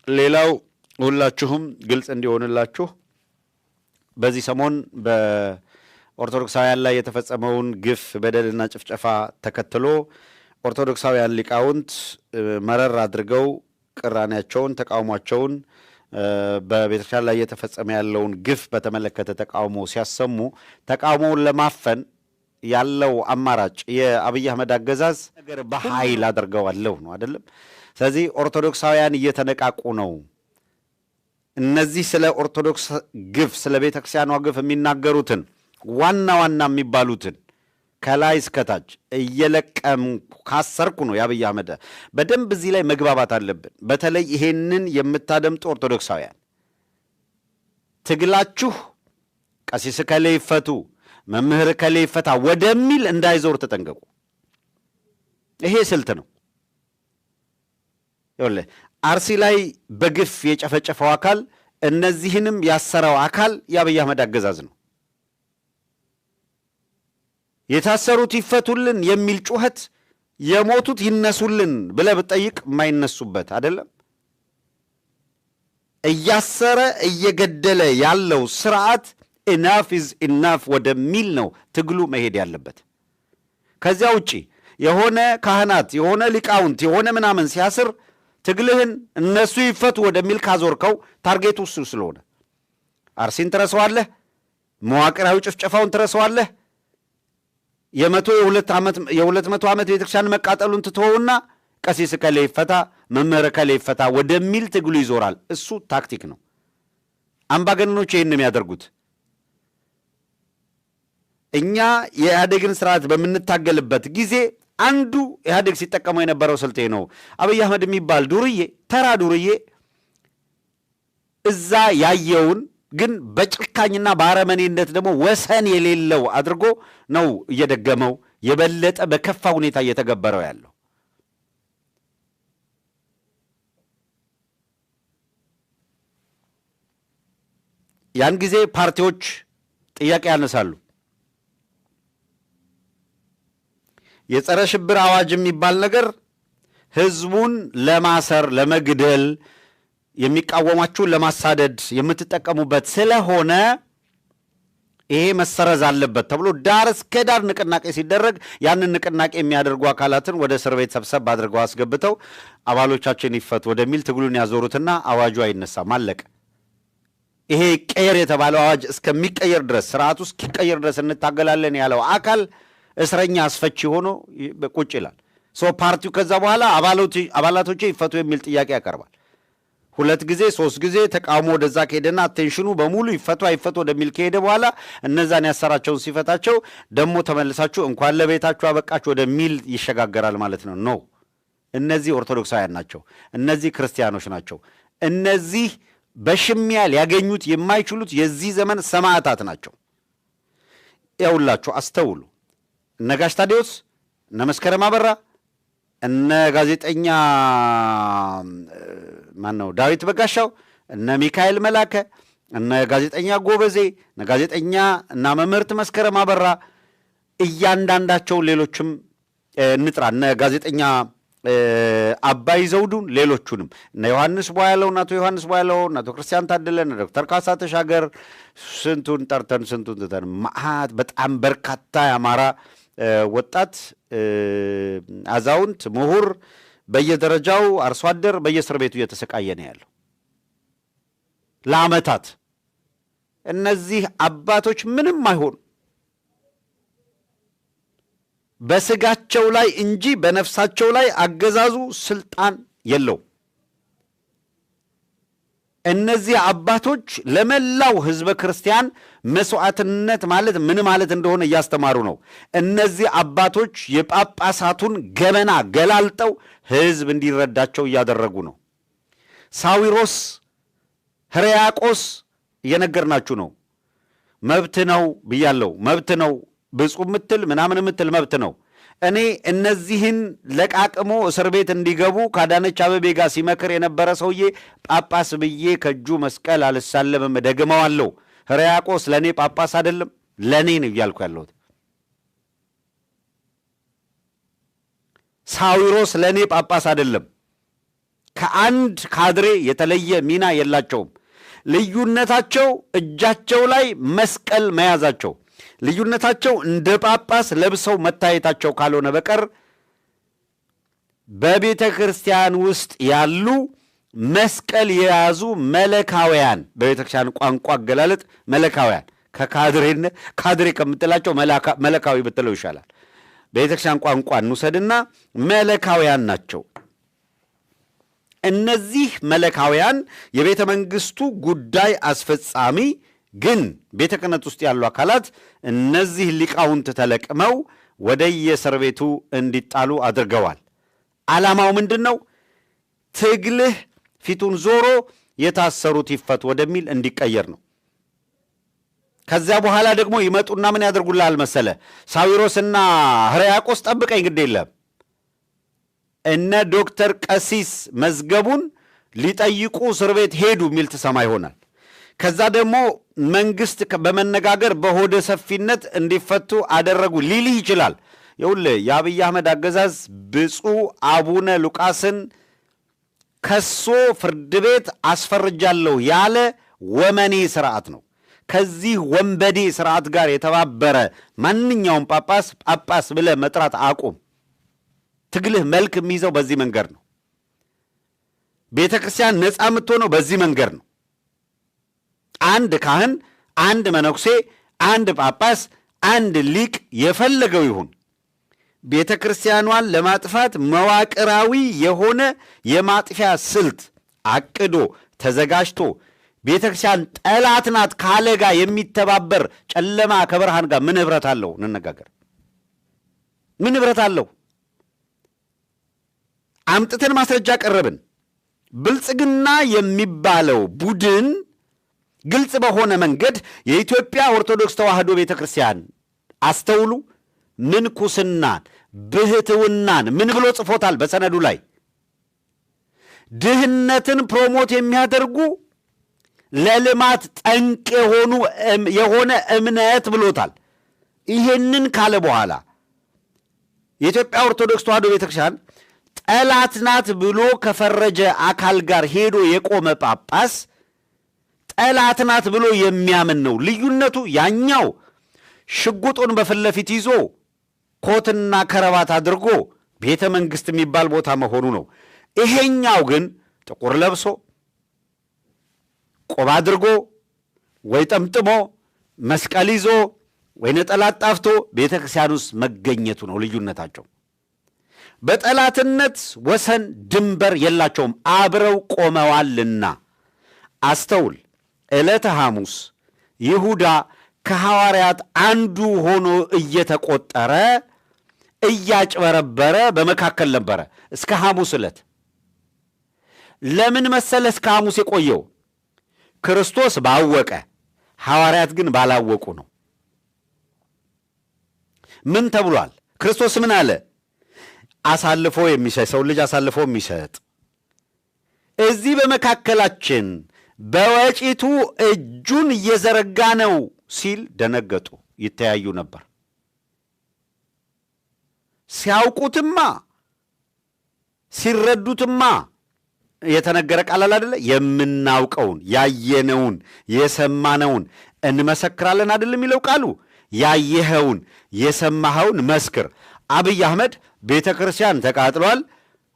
ሌላው ሁላችሁም ግልጽ እንዲሆንላችሁ በዚህ ሰሞን በኦርቶዶክሳውያን ላይ የተፈጸመውን ግፍ በደልና ጭፍጨፋ ተከትሎ ኦርቶዶክሳውያን ሊቃውንት መረር አድርገው ቅራኔያቸውን ተቃውሟቸውን በቤተክርስቲያን ላይ የተፈጸመ ያለውን ግፍ በተመለከተ ተቃውሞ ሲያሰሙ ተቃውሞውን ለማፈን ያለው አማራጭ የአብይ አህመድ አገዛዝ ነገር በኃይል አድርገዋለሁ ነው አይደለም። ስለዚህ ኦርቶዶክሳውያን እየተነቃቁ ነው። እነዚህ ስለ ኦርቶዶክስ ግፍ ስለ ቤተክርስቲያኗ ግፍ የሚናገሩትን ዋና ዋና የሚባሉትን ከላይ እስከታች እየለቀም ካሰርኩ ነው የአብይ አህመድ። በደንብ እዚህ ላይ መግባባት አለብን። በተለይ ይሄንን የምታደምጡ ኦርቶዶክሳውያን ትግላችሁ ቀሲስ ከሌ ይፈቱ መምህር ከሌ ይፈታ ወደሚል እንዳይዞር ተጠንቀቁ። ይሄ ስልት ነው። ይኸውልህ አርሲ ላይ በግፍ የጨፈጨፈው አካል እነዚህንም ያሰረው አካል የአብይ አህመድ አገዛዝ ነው። የታሰሩት ይፈቱልን የሚል ጩኸት የሞቱት ይነሱልን ብለህ ብትጠይቅ የማይነሱበት አይደለም። እያሰረ እየገደለ ያለው ስርዓት ኢናፍ ኢዝ ኢናፍ ወደሚል ነው ትግሉ መሄድ ያለበት። ከዚያ ውጪ የሆነ ካህናት የሆነ ሊቃውንት የሆነ ምናምን ሲያስር ትግልህን እነሱ ይፈቱ ወደሚል ካዞርከው ታርጌቱ እሱ ስለሆነ አርሲን ትረሳዋለህ፣ መዋቅራዊ ጭፍጨፋውን ትረሳዋለህ። የሁለት መቶ ዓመት ቤተክርስቲያን መቃጠሉን ትተውና ቀሲስ ከሌ ይፈታ መምህር ከሌ ይፈታ ወደሚል ትግሉ ይዞራል። እሱ ታክቲክ ነው። አምባገነኖች ይህን ነው የሚያደርጉት። እኛ የኢህአዴግን ስርዓት በምንታገልበት ጊዜ አንዱ ኢህአዴግ ሲጠቀመው የነበረው ስልቴ ነው። አብይ አህመድ የሚባል ዱርዬ ተራ ዱርዬ እዛ ያየውን ግን በጭካኝና በአረመኔነት ደግሞ ወሰን የሌለው አድርጎ ነው እየደገመው የበለጠ በከፋ ሁኔታ እየተገበረው ያለው። ያን ጊዜ ፓርቲዎች ጥያቄ ያነሳሉ። የጸረ ሽብር አዋጅ የሚባል ነገር ህዝቡን ለማሰር ለመግደል የሚቃወማችሁን ለማሳደድ የምትጠቀሙበት ስለሆነ ይሄ መሰረዝ አለበት ተብሎ ዳር እስከ ዳር ንቅናቄ ሲደረግ ያንን ንቅናቄ የሚያደርጉ አካላትን ወደ እስር ቤት ሰብሰብ አድርገው አስገብተው አባሎቻችን ይፈቱ ወደሚል ትግሉን ያዞሩትና አዋጁ አይነሳም፣ አለቀ። ይሄ ቀየር የተባለው አዋጅ እስከሚቀየር ድረስ ስርዓቱ እስኪቀየር ድረስ እንታገላለን ያለው አካል እስረኛ አስፈቺ ሆኖ ቁጭ ይላል። ፓርቲው ከዛ በኋላ አባላቶቼ ይፈቱ የሚል ጥያቄ ያቀርባል። 2 ጊዜ 3 ጊዜ ተቃውሞ ወደዛ ከሄደና አቴንሽኑ በሙሉ ይፈቱ አይፈቱ ወደሚል ከሄደ በኋላ እነዛን ያሰራቸውን ሲፈታቸው ደግሞ ተመልሳችሁ እንኳን ለቤታችሁ አበቃችሁ ወደሚል ይሸጋገራል ማለት ነው። ኖ እነዚህ ኦርቶዶክሳውያን ናቸው። እነዚህ ክርስቲያኖች ናቸው። እነዚህ በሽሚያ ሊያገኙት የማይችሉት የዚህ ዘመን ሰማዕታት ናቸው። ያውላችሁ አስተውሉ። እነ ጋሽ ታዲዮስ እነ መስከረም አበራ እነ ጋዜጠኛ ማነው ዳዊት በጋሻው እነ ሚካኤል መላከ እነ ጋዜጠኛ ጎበዜ እነ ጋዜጠኛ እና መምህርት መስከረም አበራ እያንዳንዳቸው ሌሎችም እንጥራ እነ ጋዜጠኛ አባይ ዘውዱን ሌሎቹንም እነ ዮሐንስ ቧያለው እናቶ ዮሐንስ ቧያለው እናቶ ክርስቲያን ታደለ እነ ዶክተር ካሳ ተሻገር ስንቱን ጠርተን ስንቱን ትተን ማአት በጣም በርካታ የአማራ ወጣት አዛውንት ምሁር በየደረጃው አርሶ አደር በየእስር ቤቱ እየተሰቃየ ነው ያለው ለዓመታት። እነዚህ አባቶች ምንም አይሆኑ በስጋቸው ላይ እንጂ በነፍሳቸው ላይ አገዛዙ ስልጣን የለው። እነዚህ አባቶች ለመላው ህዝበ ክርስቲያን መስዋዕትነት ማለት ምን ማለት እንደሆነ እያስተማሩ ነው። እነዚህ አባቶች የጳጳሳቱን ገመና ገላልጠው ህዝብ እንዲረዳቸው እያደረጉ ነው። ሳዊሮስ ሕርያቆስ እየነገርናችሁ ነው። መብት ነው ብያለሁ። መብት ነው ብፁዕ ምትል ምናምን ምትል መብት ነው። እኔ እነዚህን ለቃቅሞ እስር ቤት እንዲገቡ ከአዳነች አቤቤ ጋር ሲመክር የነበረ ሰውዬ ጳጳስ ብዬ ከእጁ መስቀል አልሳለምም፣ ደግመዋለሁ። ሕርያቆስ ለእኔ ጳጳስ አይደለም፣ ለእኔ ነው እያልኩ ያለሁት። ሳዊሮስ ለእኔ ጳጳስ አይደለም፣ ከአንድ ካድሬ የተለየ ሚና የላቸውም። ልዩነታቸው እጃቸው ላይ መስቀል መያዛቸው፣ ልዩነታቸው እንደ ጳጳስ ለብሰው መታየታቸው ካልሆነ በቀር በቤተ ክርስቲያን ውስጥ ያሉ መስቀል የያዙ መለካውያን፣ በቤተ ክርስቲያን ቋንቋ አገላለጥ መለካውያን፣ ካድሬ ከምትላቸው መለካዊ ብትለው ይሻላል። በቤተ ክርስቲያን ቋንቋ እንውሰድና መለካውያን ናቸው። እነዚህ መለካውያን የቤተ መንግስቱ ጉዳይ አስፈጻሚ ግን ቤተ ክህነት ውስጥ ያሉ አካላት እነዚህ ሊቃውንት ተለቅመው ወደ የእስር ቤቱ እንዲጣሉ አድርገዋል። ዓላማው ምንድን ነው? ትግልህ ፊቱን ዞሮ የታሰሩት ይፈቱ ወደሚል እንዲቀየር ነው። ከዚያ በኋላ ደግሞ ይመጡና ምን ያደርጉልሃል መሰለ? ሳዊሮስና ሕርያቆስ ጠብቀኝ ግድ የለም እነ ዶክተር ቀሲስ መዝገቡን ሊጠይቁ እስር ቤት ሄዱ የሚል ትሰማ ይሆናል። ከዛ ደግሞ መንግስት በመነጋገር በሆደ ሰፊነት እንዲፈቱ አደረጉ ሊልህ ይችላል። ይኸውልህ የአብይ አህመድ አገዛዝ ብፁዕ አቡነ ሉቃስን ከሶ ፍርድ ቤት አስፈርጃለሁ ያለ ወመኔ ስርዓት ነው። ከዚህ ወንበዴ ስርዓት ጋር የተባበረ ማንኛውም ጳጳስ ብለህ መጥራት አቁም። ትግልህ መልክ የሚይዘው በዚህ መንገድ ነው። ቤተ ክርስቲያን ነፃ የምትሆነው በዚህ መንገድ ነው። አንድ ካህን፣ አንድ መነኩሴ፣ አንድ ጳጳስ፣ አንድ ሊቅ የፈለገው ይሁን ቤተ ክርስቲያኗን ለማጥፋት መዋቅራዊ የሆነ የማጥፊያ ስልት አቅዶ ተዘጋጅቶ ቤተ ክርስቲያን ጠላት ናት ካለ ጋር የሚተባበር ጨለማ ከብርሃን ጋር ምን ኅብረት አለው? እንነጋገር። ምን ኅብረት አለው? አምጥተን ማስረጃ ቀረብን። ብልጽግና የሚባለው ቡድን ግልጽ በሆነ መንገድ የኢትዮጵያ ኦርቶዶክስ ተዋሕዶ ቤተ ክርስቲያን አስተውሉ፣ ምንኩስናን፣ ብሕትውናን ምን ብሎ ጽፎታል? በሰነዱ ላይ ድህነትን ፕሮሞት የሚያደርጉ ለልማት ጠንቅ የሆነ እምነት ብሎታል። ይሄንን ካለ በኋላ የኢትዮጵያ ኦርቶዶክስ ተዋሕዶ ቤተ ክርስቲያን ጠላት ናት ብሎ ከፈረጀ አካል ጋር ሄዶ የቆመ ጳጳስ ጠላት ናት ብሎ የሚያምን ነው። ልዩነቱ ያኛው ሽጉጡን በፊት ለፊት ይዞ ኮትና ከረባት አድርጎ ቤተ መንግሥት የሚባል ቦታ መሆኑ ነው። ይሄኛው ግን ጥቁር ለብሶ ቆብ አድርጎ ወይ ጠምጥሞ መስቀል ይዞ ወይ ነጠላ ጣፍቶ ቤተ ክርስቲያን ውስጥ መገኘቱ ነው ልዩነታቸው። በጠላትነት ወሰን ድንበር የላቸውም፣ አብረው ቆመዋልና። አስተውል። ዕለተ ሐሙስ ይሁዳ ከሐዋርያት አንዱ ሆኖ እየተቆጠረ እያጭበረበረ በመካከል ነበረ እስከ ሐሙስ ዕለት። ለምን መሰለ እስከ ሐሙስ የቆየው? ክርስቶስ ባወቀ ሐዋርያት ግን ባላወቁ ነው። ምን ተብሏል? ክርስቶስ ምን አለ? አሳልፎ የሚሰጥ ሰው ልጅ አሳልፎ የሚሰጥ እዚህ በመካከላችን በወጪቱ እጁን እየዘረጋ ነው ሲል ደነገጡ፣ ይተያዩ ነበር። ሲያውቁትማ ሲረዱትማ የተነገረ ቃል አይደለ? የምናውቀውን ያየነውን የሰማነውን እንመሰክራለን አይደል የሚለው ቃሉ። ያየኸውን የሰማኸውን መስክር። አብይ አህመድ ቤተ ክርስቲያን ተቃጥሏል፣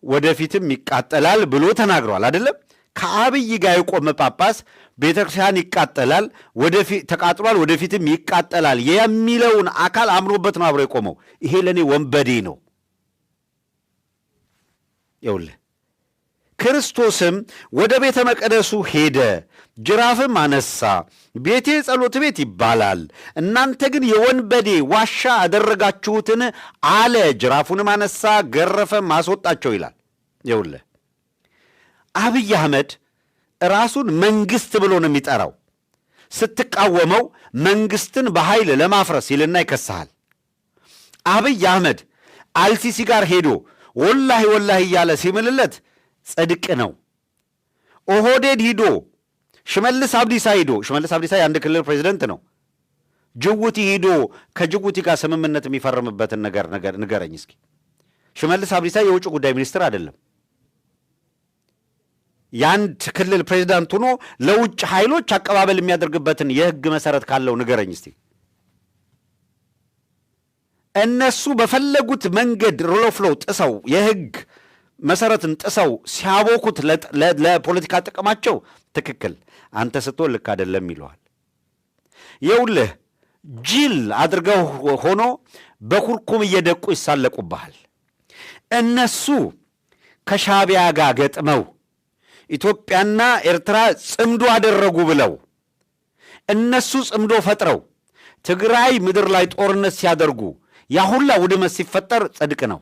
ወደፊትም ይቃጠላል ብሎ ተናግሯል አይደለም? ከአብይ ጋር የቆመ ጳጳስ ቤተ ክርስቲያን ይቃጠላል፣ ተቃጥሏል፣ ወደፊትም ይቃጠላል የሚለውን አካል አምኖበት ነው አብሮ የቆመው። ይሄ ለእኔ ወንበዴ ነው። ይኸውልህ ክርስቶስም ወደ ቤተ መቅደሱ ሄደ፣ ጅራፍም አነሳ። ቤቴ ጸሎት ቤት ይባላል፣ እናንተ ግን የወንበዴ ዋሻ አደረጋችሁትን አለ። ጅራፉንም አነሳ፣ ገረፈም፣ አስወጣቸው ይላል። ይኸውልህ አብይ አህመድ ራሱን መንግሥት ብሎ ነው የሚጠራው። ስትቃወመው መንግሥትን በኃይል ለማፍረስ ይልና ይከስሃል። አብይ አህመድ አልሲሲ ጋር ሄዶ ወላሂ ወላሂ እያለ ሲምልለት ጽድቅ ነው። ኦህዴድ ሂዶ ሽመልስ አብዲሳ ሂዶ፣ ሽመልስ አብዲሳ የአንድ ክልል ፕሬዚደንት ነው። ጅቡቲ ሂዶ ከጅቡቲ ጋር ስምምነት የሚፈርምበትን ነገር ንገረኝ እስኪ። ሽመልስ አብዲሳ የውጭ ጉዳይ ሚኒስትር አይደለም። የአንድ ክልል ፕሬዚዳንት ሆኖ ለውጭ ኃይሎች አቀባበል የሚያደርግበትን የሕግ መሰረት ካለው ንገረኝ እስቲ። እነሱ በፈለጉት መንገድ ሩል ኦፍ ሎው ጥሰው የሕግ መሰረትን ጥሰው ሲያቦኩት ለፖለቲካ ጥቅማቸው ትክክል፣ አንተ ስትሆን ልክ አይደለም ይለዋል። ይኸውልህ ጅል አድርገው ሆኖ በኩርኩም እየደቁ ይሳለቁብሃል። እነሱ ከሻዕቢያ ጋር ገጥመው ኢትዮጵያና ኤርትራ ጽምዶ አደረጉ ብለው እነሱ ጽምዶ ፈጥረው ትግራይ ምድር ላይ ጦርነት ሲያደርጉ ያ ሁላ ውድመት ሲፈጠር ጽድቅ ነው፣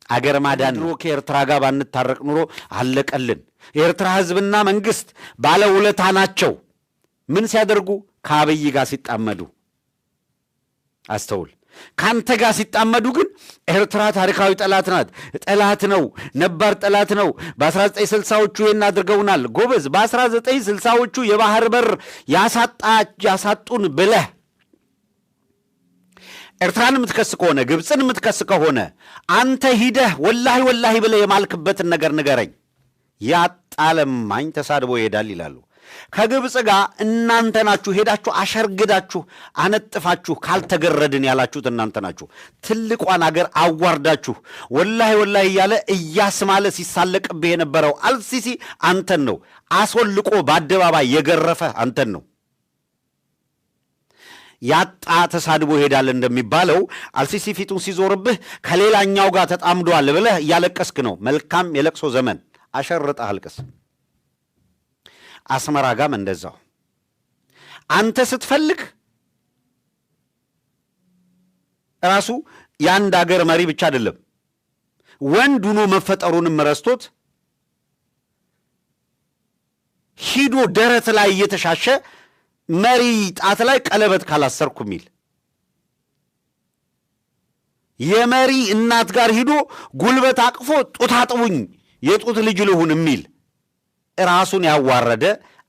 አገር ማዳን ነው። ከኤርትራ ጋር ባንታረቅ ኑሮ አለቀልን። የኤርትራ ሕዝብና መንግስት ባለውለታ ናቸው። ምን ሲያደርጉ? ከአብይ ጋር ሲጣመዱ አስተውል። ካንተ ጋር ሲጣመዱ ግን ኤርትራ ታሪካዊ ጠላት ናት፣ ጠላት ነው፣ ነባር ጠላት ነው። በ1960ዎቹ ይህን አድርገውናል። ጎበዝ፣ በ1960ዎቹ የባህር በር ያሳጡን ብለህ ኤርትራን የምትከስ ከሆነ ግብፅን የምትከስ ከሆነ አንተ ሂደህ ወላሂ ወላሂ ብለህ የማልክበትን ነገር ንገረኝ። ያጣለማኝ ተሳድቦ ይሄዳል ይላሉ። ከግብፅ ጋር እናንተ ናችሁ ሄዳችሁ አሸርግዳችሁ አነጥፋችሁ ካልተገረድን ያላችሁት እናንተ ናችሁ። ትልቋን አገር አዋርዳችሁ ወላሂ ወላሂ እያለ እያስማለ ሲሳለቅብህ የነበረው አልሲሲ አንተን ነው። አስወልቆ በአደባባይ የገረፈ አንተን ነው። ያጣ ተሳድቦ ይሄዳል እንደሚባለው አልሲሲ ፊቱን ሲዞርብህ ከሌላኛው ጋር ተጣምዷል ብለህ እያለቀስክ ነው። መልካም የለቅሶ ዘመን፣ አሸርጠህ አልቅስ። አስመራ ጋም እንደዛው አንተ ስትፈልግ ራሱ የአንድ አገር መሪ ብቻ አይደለም ወንድ ሆኖ መፈጠሩንም ረስቶት ሂዶ ደረት ላይ እየተሻሸ መሪ ጣት ላይ ቀለበት ካላሰርኩ ሚል የመሪ እናት ጋር ሂዶ ጉልበት አቅፎ ጡት አጥቡኝ የጡት ልጅ ልሁን ሚል ራሱን ያዋረደ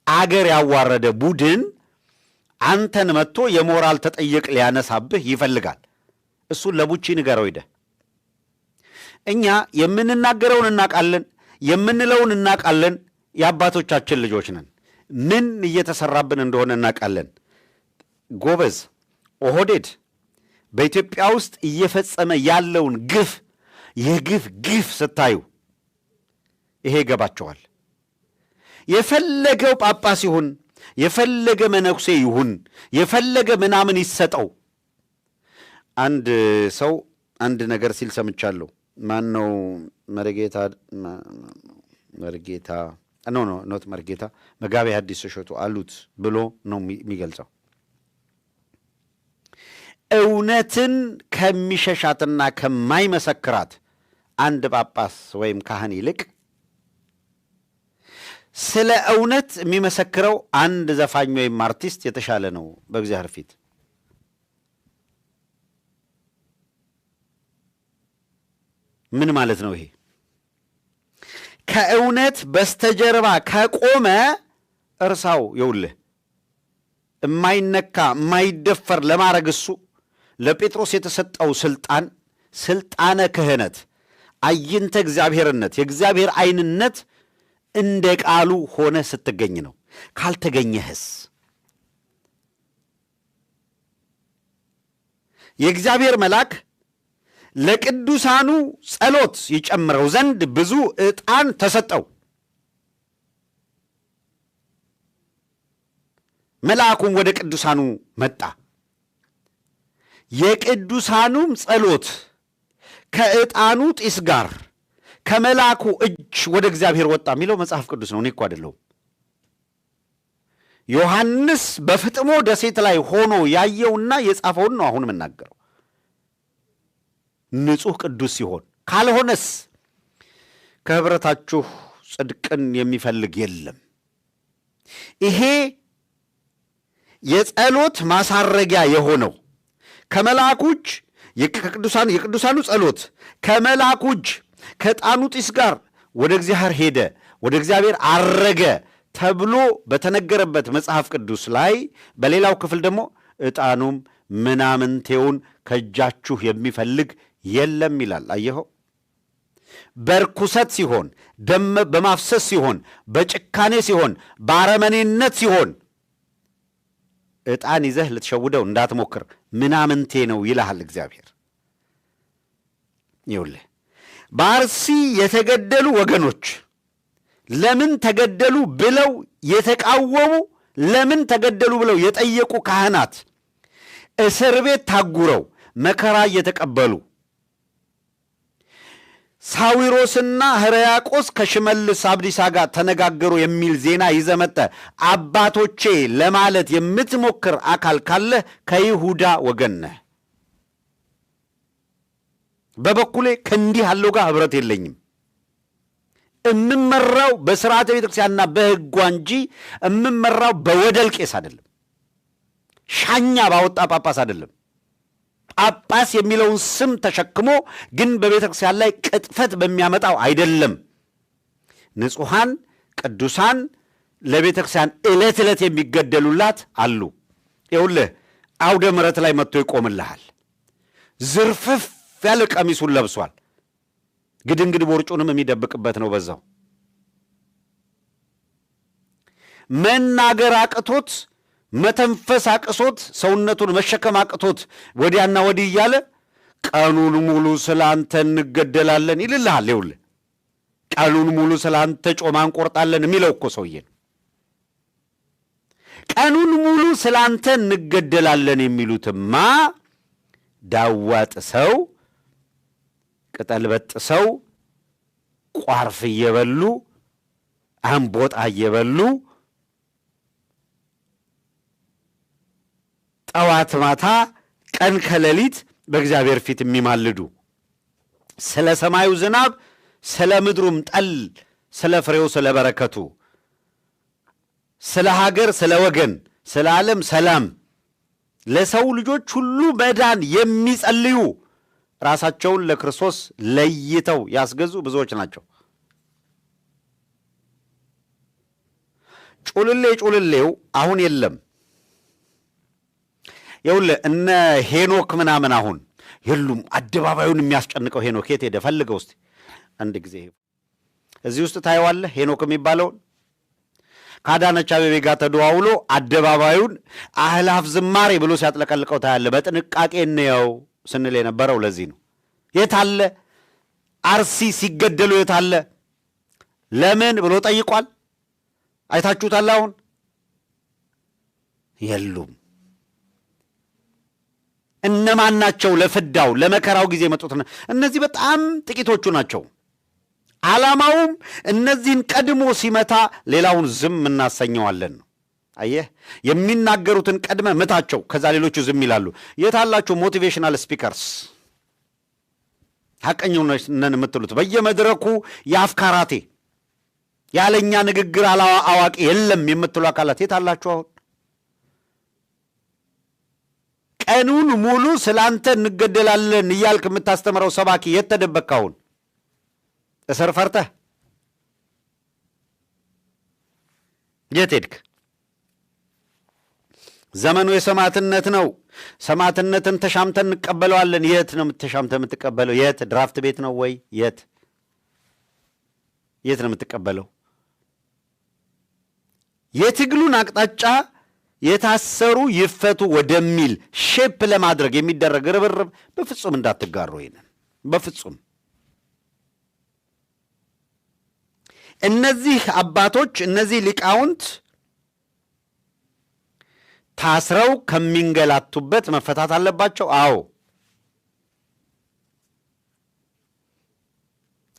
አገር ያዋረደ ቡድን አንተን መጥቶ የሞራል ተጠየቅ ሊያነሳብህ ይፈልጋል። እሱን ለቡቺ ንገረው ሄደህ። እኛ የምንናገረውን እናቃለን፣ የምንለውን እናቃለን። የአባቶቻችን ልጆች ነን። ምን እየተሰራብን እንደሆነ እናቃለን። ጎበዝ፣ ኦህዴድ በኢትዮጵያ ውስጥ እየፈጸመ ያለውን ግፍ የግፍ ግፍ ስታዩ ይሄ ይገባቸዋል። የፈለገው ጳጳስ ይሁን፣ የፈለገ መነኩሴ ይሁን፣ የፈለገ ምናምን ይሰጠው፣ አንድ ሰው አንድ ነገር ሲል ሰምቻለሁ። ማን ነው? መርጌታ ኖት መርጌታ መጋቤ ሐዲስ እሸቱ አሉት ብሎ ነው የሚገልጸው። እውነትን ከሚሸሻትና ከማይመሰክራት አንድ ጳጳስ ወይም ካህን ይልቅ ስለ እውነት የሚመሰክረው አንድ ዘፋኝ ወይም አርቲስት የተሻለ ነው በእግዚአብሔር ፊት። ምን ማለት ነው ይሄ? ከእውነት በስተጀርባ ከቆመ እርሳው። ይውልህ የማይነካ የማይደፈር ለማድረግ እሱ ለጴጥሮስ የተሰጠው ስልጣነ ክህነት፣ አይንተ እግዚአብሔርነት፣ የእግዚአብሔር ዓይንነት እንደ ቃሉ ሆነ ስትገኝ ነው። ካልተገኘህስ የእግዚአብሔር መልአክ ለቅዱሳኑ ጸሎት ይጨምረው ዘንድ ብዙ ዕጣን ተሰጠው። መልአኩም ወደ ቅዱሳኑ መጣ። የቅዱሳኑም ጸሎት ከዕጣኑ ጢስ ጋር ከመልአኩ እጅ ወደ እግዚአብሔር ወጣ የሚለው መጽሐፍ ቅዱስ ነው። እኔ እኮ አይደለሁም። ዮሐንስ በፍጥሞ ደሴት ላይ ሆኖ ያየውና የጻፈውን ነው አሁን የምናገረው። ንጹሕ ቅዱስ ሲሆን፣ ካልሆነስ ከህብረታችሁ ጽድቅን የሚፈልግ የለም። ይሄ የጸሎት ማሳረጊያ የሆነው ከመልአኩ እጅ የቅዱሳኑ ጸሎት ከመልአኩ እጅ ከዕጣኑ ጢስ ጋር ወደ እግዚአብሔር ሄደ፣ ወደ እግዚአብሔር አረገ ተብሎ በተነገረበት መጽሐፍ ቅዱስ ላይ በሌላው ክፍል ደግሞ ዕጣኑም ምናምንቴውን ከእጃችሁ የሚፈልግ የለም ይላል። አየኸው? በርኩሰት ሲሆን፣ ደም በማፍሰስ ሲሆን፣ በጭካኔ ሲሆን፣ በአረመኔነት ሲሆን ዕጣን ይዘህ ልትሸውደው እንዳትሞክር፣ ምናምንቴ ነው ይልሃል እግዚአብሔር። ይኸውልህ በአርሲ የተገደሉ ወገኖች ለምን ተገደሉ ብለው የተቃወሙ፣ ለምን ተገደሉ ብለው የጠየቁ ካህናት እስር ቤት ታጉረው መከራ እየተቀበሉ ሳዊሮስና ሕርያቆስ ከሽመልስ አብዲሳ ጋር ተነጋገሩ የሚል ዜና ይዘመጠ አባቶቼ ለማለት የምትሞክር አካል ካለ ከይሁዳ ወገን ነህ። በበኩሌ ከእንዲህ ያለው ጋር ኅብረት የለኝም። እምመራው በሥርዓተ ቤተ ክርስቲያንና በሕጓ እንጂ እምመራው በወደል ቄስ አይደለም፣ ሻኛ ባወጣ ጳጳስ አይደለም። ጳጳስ የሚለውን ስም ተሸክሞ ግን በቤተ ክርስቲያን ላይ ቅጥፈት በሚያመጣው አይደለም። ንጹሐን ቅዱሳን ለቤተ ክርስቲያን ዕለት ዕለት የሚገደሉላት አሉ። ይኸውልህ አውደ ምሕረት ላይ መጥቶ ይቆምልሃል። ዝርፍፍ ያለ ቀሚሱን ለብሷል። ግድንግድ ቦርጩንም የሚደብቅበት ነው። በዛው መናገር አቅቶት መተንፈስ አቅሶት ሰውነቱን መሸከም አቅቶት ወዲያና ወዲህ እያለ ቀኑን ሙሉ ስለ አንተ እንገደላለን ይልልሃል። ይኸውልህ ቀኑን ሙሉ ስለ አንተ ጮማ እንቆርጣለን የሚለው እኮ ሰውዬ ነው። ቀኑን ሙሉ ስለ አንተ እንገደላለን የሚሉትማ ዳዋ ጥሰው ቅጠል በጥሰው ቋርፍ እየበሉ አንቦጣ እየበሉ ጠዋት ማታ ቀን ከሌሊት በእግዚአብሔር ፊት የሚማልዱ ስለ ሰማዩ ዝናብ፣ ስለ ምድሩም ጠል፣ ስለ ፍሬው፣ ስለ በረከቱ፣ ስለ ሀገር፣ ስለ ወገን፣ ስለ ዓለም ሰላም፣ ለሰው ልጆች ሁሉ መዳን የሚጸልዩ ራሳቸውን ለክርስቶስ ለይተው ያስገዙ ብዙዎች ናቸው። ጩልሌው አሁን የለም። ይኸውልህ እነ ሄኖክ ምናምን አሁን የሉም። አደባባዩን የሚያስጨንቀው ሄኖክ የት ሄደ? ፈልገው እስቲ አንድ ጊዜ እዚህ ውስጥ ታየዋለህ። ሄኖክ የሚባለውን ከአዳነች አቤቤ ጋር ተደዋውሎ አደባባዩን አህላፍ ዝማሬ ብሎ ሲያጥለቀልቀው ታያለህ። በጥንቃቄ እንየው ስንል የነበረው ለዚህ ነው። የታለ አርሲ ሲገደሉ የታለ ለምን ብሎ ጠይቋል። አይታችሁታል? አሁን የሉም። እነማን ናቸው ለፍዳው ለመከራው ጊዜ የመጡት? እነዚህ በጣም ጥቂቶቹ ናቸው። ዓላማውም እነዚህን ቀድሞ ሲመታ ሌላውን ዝም እናሰኘዋለን ነው። አየህ፣ የሚናገሩትን ቀድመ ምታቸው፣ ከዛ ሌሎቹ ዝም ይላሉ። የታላችሁ ሞቲቬሽናል ስፒከርስ? ሐቀኛው ነን የምትሉት በየመድረኩ የአፍካራቴ ያለኛ ንግግር አዋቂ የለም የምትሉ አካላት የታላችሁ? አሁን ቀኑን ሙሉ ስላንተ እንገደላለን እያልክ የምታስተምረው ሰባኪ የት ተደበቅክ? አሁን እስር ፈርተህ የት ሄድክ? ዘመኑ የሰማዕትነት ነው። ሰማዕትነትን ተሻምተን እንቀበለዋለን። የት ነው ተሻምተህ የምትቀበለው? የት ድራፍት ቤት ነው ወይ? የት ነው የምትቀበለው? የትግሉን አቅጣጫ የታሰሩ ይፈቱ ወደሚል ሼፕ ለማድረግ የሚደረግ ርብርብ በፍጹም እንዳትጋሩ። ይሄንን በፍጹም እነዚህ አባቶች እነዚህ ሊቃውንት ታስረው ከሚንገላቱበት መፈታት አለባቸው። አዎ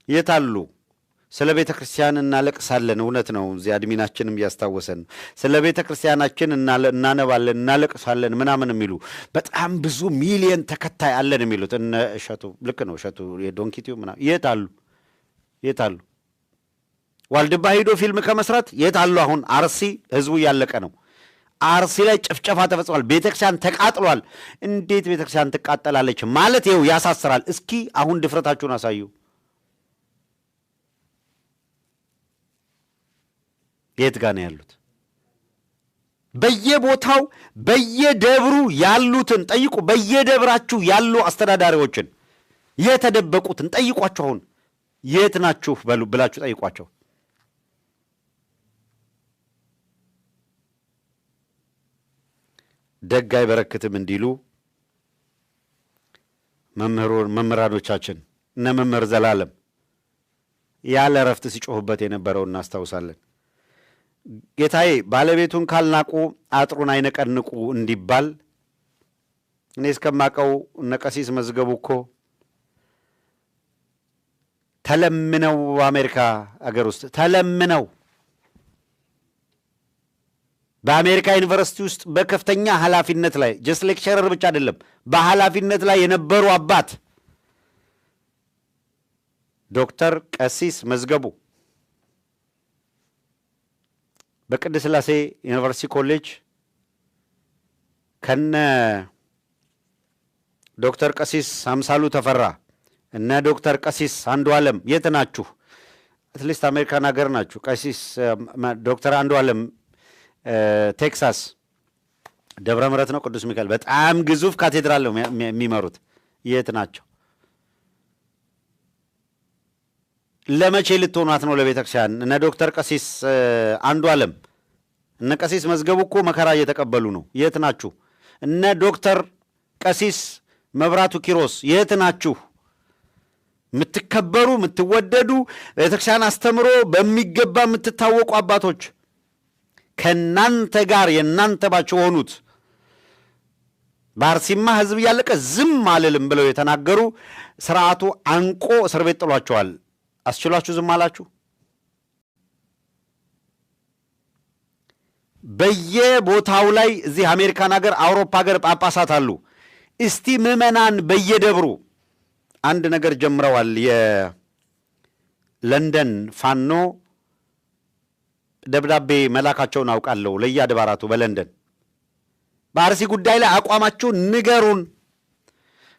የታሉ? ስለ ቤተ ክርስቲያን እናለቅሳለን። እውነት ነው። እዚህ አድሚናችንም እያስታወሰን ስለ ቤተ ክርስቲያናችን እናነባለን፣ እናለቅሳለን ምናምን የሚሉ በጣም ብዙ ሚሊየን ተከታይ አለን የሚሉት እነ እሸቱ፣ ልክ ነው እሸቱ የዶንኪቲው ምናምን የት አሉ? ዋልድባ ሂዶ ፊልም ከመስራት የት አሉ? አሁን አርሲ ህዝቡ እያለቀ ነው። አርሲ ላይ ጭፍጨፋ ተፈጽሟል። ቤተ ክርስቲያን ተቃጥሏል። እንዴት ቤተ ክርስቲያን ትቃጠላለች ማለት ይኸው ያሳስራል። እስኪ አሁን ድፍረታችሁን አሳዩ። የት ጋር ነው ያሉት? በየቦታው በየደብሩ ያሉትን ጠይቁ። በየደብራችሁ ያሉ አስተዳዳሪዎችን የተደበቁትን ጠይቋቸው። አሁን የት ናችሁ ብላችሁ ጠይቋቸው። ደግ አይበረክትም እንዲሉ መምህራኖቻችን እነ መምህር ዘላለም ያለ እረፍት ሲጮሁበት የነበረው እናስታውሳለን። ጌታዬ ባለቤቱን ካልናቁ አጥሩን አይነቀንቁ እንዲባል እኔ እስከማቀው እነ ቀሲስ መዝገቡ እኮ ተለምነው አሜሪካ አገር ውስጥ ተለምነው በአሜሪካ ዩኒቨርሲቲ ውስጥ በከፍተኛ ኃላፊነት ላይ ጀስት ሌክቸረር ብቻ አይደለም፣ በኃላፊነት ላይ የነበሩ አባት ዶክተር ቀሲስ መዝገቡ በቅድስት ሥላሴ ዩኒቨርሲቲ ኮሌጅ ከነ ዶክተር ቀሲስ አምሳሉ ተፈራ እነ ዶክተር ቀሲስ አንዱ ዓለም የት ናችሁ? አትሊስት አሜሪካን ሀገር ናችሁ። ቀሲስ ዶክተር አንዱ ዓለም ቴክሳስ ደብረ ምሕረት ነው ቅዱስ ሚካኤል በጣም ግዙፍ ካቴድራል ነው የሚመሩት። የት ናቸው? ለመቼ ልትሆኗት ነው ለቤተ ክርስቲያን? እነ ዶክተር ቀሲስ አንዱ ዓለም እነ ቀሲስ መዝገቡ እኮ መከራ እየተቀበሉ ነው። የት ናችሁ? እነ ዶክተር ቀሲስ መብራቱ ኪሮስ የት ናችሁ? የምትከበሩ የምትወደዱ ቤተ ክርስቲያን አስተምሮ በሚገባ የምትታወቁ አባቶች ከእናንተ ጋር የእናንተ ባቸው ሆኑት በአርሲማ ሕዝብ እያለቀ ዝም አልልም ብለው የተናገሩ ስርዓቱ አንቆ እስር ቤት ጥሏቸዋል። አስችሏችሁ ዝም አላችሁ? በየቦታው ላይ እዚህ አሜሪካን ሀገር አውሮፓ ሀገር ጳጳሳት አሉ። እስቲ ምዕመናን በየደብሩ አንድ ነገር ጀምረዋል። የለንደን ፋኖ ደብዳቤ መላካቸውን አውቃለሁ ለየአድባራቱ በለንደን በአርሲ ጉዳይ ላይ አቋማችሁን ንገሩን።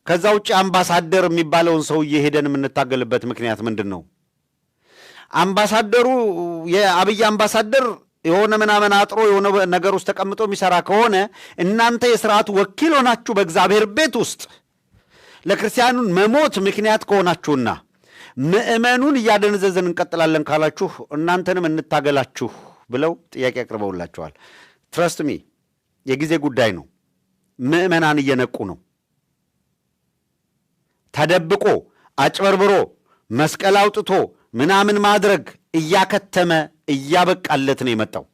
ከዛ ውጭ አምባሳደር የሚባለውን ሰውዬ ሄደን የምንታገልበት ምክንያት ምንድን ነው? አምባሳደሩ የአብይ አምባሳደር የሆነ ምናምን አጥሮ የሆነ ነገር ውስጥ ተቀምጦ የሚሰራ ከሆነ እናንተ የስርዓቱ ወኪል ሆናችሁ በእግዚአብሔር ቤት ውስጥ ለክርስቲያኑን መሞት ምክንያት ከሆናችሁና ምእመኑን እያደነዘዘን እንቀጥላለን ካላችሁ እናንተንም እንታገላችሁ ብለው ጥያቄ አቅርበውላቸዋል። ትረስት ሚ የጊዜ ጉዳይ ነው። ምእመናን እየነቁ ነው። ተደብቆ አጭበርብሮ መስቀል አውጥቶ ምናምን ማድረግ እያከተመ እያበቃለት ነው የመጣው።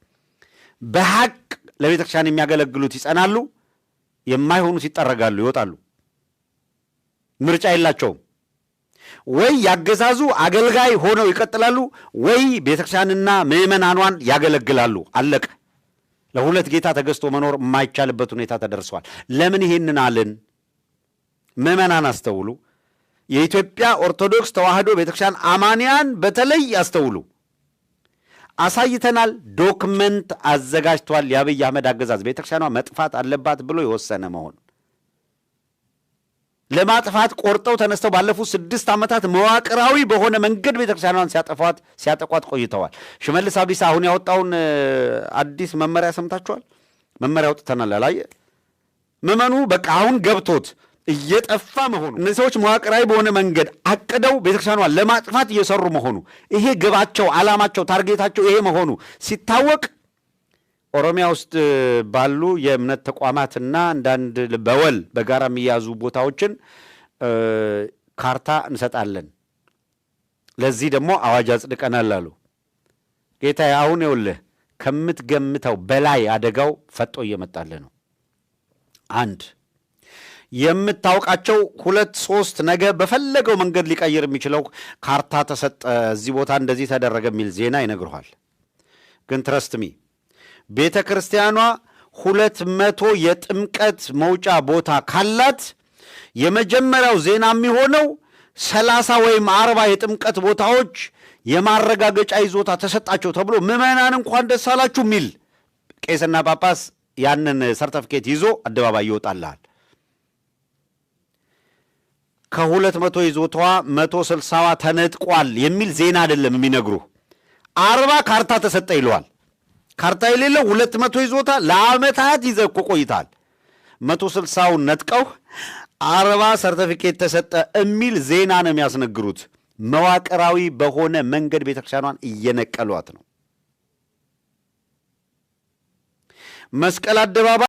በሐቅ ለቤተ ክርስቲያን የሚያገለግሉት ይጸናሉ፣ የማይሆኑት ይጠረጋሉ፣ ይወጣሉ። ምርጫ የላቸውም። ወይ ያገዛዙ አገልጋይ ሆነው ይቀጥላሉ፣ ወይ ቤተ ክርስቲያንና ምእመናኗን ያገለግላሉ። አለቀ። ለሁለት ጌታ ተገዝቶ መኖር የማይቻልበት ሁኔታ ተደርሷል። ለምን ይሄንን አልን? ምእመናን አስተውሉ። የኢትዮጵያ ኦርቶዶክስ ተዋሕዶ ቤተክርስቲያን አማንያን በተለይ አስተውሉ። አሳይተናል። ዶክመንት አዘጋጅቷል። የአብይ አህመድ አገዛዝ ቤተክርስቲያኗ መጥፋት አለባት ብሎ የወሰነ መሆን ለማጥፋት ቆርጠው ተነስተው ባለፉት 6 ዓመታት መዋቅራዊ በሆነ መንገድ ቤተክርስቲያኗን ሲያጠቋት ቆይተዋል። ሽመልስ አብዲሳ አሁን ያወጣውን አዲስ መመሪያ ሰምታችኋል? መመሪያ አውጥተናል አላየ? ምዕመኑ በቃ አሁን ገብቶት እየጠፋ መሆኑ እነዚህ ሰዎች መዋቅራዊ በሆነ መንገድ አቅደው ቤተክርስቲያኗን ለማጥፋት እየሰሩ መሆኑ ይሄ ግባቸው፣ ዓላማቸው፣ ታርጌታቸው ይሄ መሆኑ ሲታወቅ ኦሮሚያ ውስጥ ባሉ የእምነት ተቋማትና አንዳንድ በወል በጋራ የሚያዙ ቦታዎችን ካርታ እንሰጣለን፣ ለዚህ ደግሞ አዋጅ አጽድቀናል አሉ። ጌታዬ አሁን ይኸውልህ ከምትገምተው በላይ አደጋው ፈጦ እየመጣልህ ነው። አንድ የምታውቃቸው 2-3 ነገ በፈለገው መንገድ ሊቀይር የሚችለው ካርታ ተሰጠ፣ እዚህ ቦታ እንደዚህ ተደረገ የሚል ዜና ይነግርኋል። ግን ትረስት ሚ ቤተ ክርስቲያኗ 200 የጥምቀት መውጫ ቦታ ካላት የመጀመሪያው ዜና የሚሆነው 30 ወይም 40 የጥምቀት ቦታዎች የማረጋገጫ ይዞታ ተሰጣቸው ተብሎ ምዕመናን እንኳን ደስ አላችሁ የሚል ቄስና ጳጳስ ያንን ሰርተፍኬት ይዞ አደባባይ ይወጣልሃል። ከ200 ይዞታዋ 160ዋ ተነጥቋል የሚል ዜና አይደለም የሚነግሩ። 40 ካርታ ተሰጠ ይለዋል። ካርታ የሌለው 200 ይዞታ ለዓመታት ይዘህ እኮ ቆይታል። 160ውን ነጥቀው 40 ሰርተፊኬት ተሰጠ የሚል ዜና ነው የሚያስነግሩት። መዋቅራዊ በሆነ መንገድ ቤተክርስቲያኗን እየነቀሏት ነው። መስቀል አደባባይ